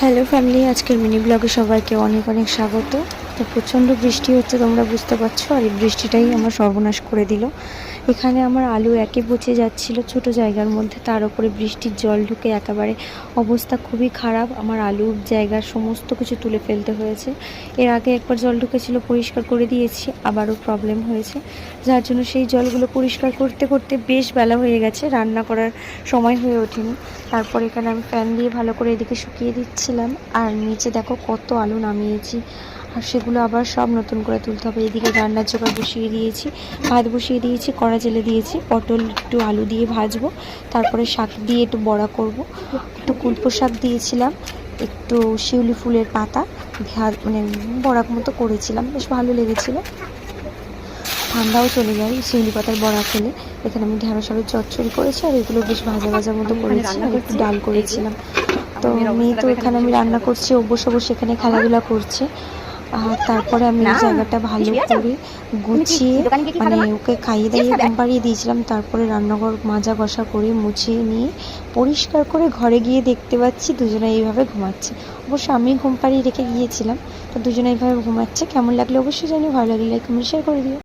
Hello family, আজকের mini ব্লগে সবাইকে অনেক অনেক স্বাগত। তো প্রচণ্ড বৃষ্টি হচ্ছে, তোমরা বুঝতে পারছো, আর এই বৃষ্টিটাই আমার সর্বনাশ করে দিল। এখানে আমার আলু একে পচে যাচ্ছিল ছোট জায়গার মধ্যে, তার উপরে বৃষ্টির জল ঢুকে একেবারে অবস্থা খুবই খারাপ। আমার আলুর জায়গার সমস্ত কিছু তুলে ফেলতে হয়েছে। এর আগে একবার জল ঢুকেছিল, পরিষ্কার করে দিয়েছি, আবারও প্রবলেম হয়েছে, যার জন্য সেই জলগুলো পরিষ্কার করতে করতে বেশ বেলা হয়ে গেছে, রান্না করার সময় হয়ে ওঠেনি। তারপর এখানে আমি ফ্যান দিয়ে ভালো করে এদিকে শুকিয়ে দিচ্ছিলাম, আর নিচে দেখো কত আলু নামিয়েছি, আর সেগুলো আবার সব নতুন করে তুলতে হবে। এদিকে রান্নার জোগাড় বসিয়ে দিয়েছি, ভাত বসিয়ে দিয়েছি, কড়া জেলে দিয়েছি, পটল একটু আলু দিয়ে ভাজবো, তারপরে শাক দিয়ে একটু বড়া করব। একটু কুলপো শাক দিয়েছিলাম, একটু শিউলি ফুলের পাতা মানে বড়া মতো করেছিলাম, বেশ ভালো লেগেছিলো। ঠান্ডাও চলে যায় শিউলি পাতার বড়া খেলে। এখানে আমি ঢেঁড়স আলুর চচ্চড়ি করেছি, আর এগুলো বেশ ভাজা ভাজা মতো করেছি, আর একটু ডাল করেছিলাম। তো মেয়ে তো এখানে আমি রান্না করছি, ও বসে বসে এখানে খেলাধুলা করছে। আর তারপরে আমি এই জায়গাটা ভালো করে গুছিয়ে মানে ওকে খাইয়ে দাইয়ে ঘুম পাড়িয়ে দিয়েছিলাম। তারপরে রান্নাঘর মাজা ঘষা করে মুছিয়ে নিয়ে পরিষ্কার করে ঘরে গিয়ে দেখতে পাচ্ছি দুজনে এইভাবে ঘুমাচ্ছে। অবশ্য আমি ঘুম পাড়িয়ে রেখে গিয়েছিলাম, তো দুজনে এইভাবে ঘুমাচ্ছে। কেমন লাগলো অবশ্যই জানি, ভালো লাগলে লাইক কমেন্ট শেয়ার করে দিও।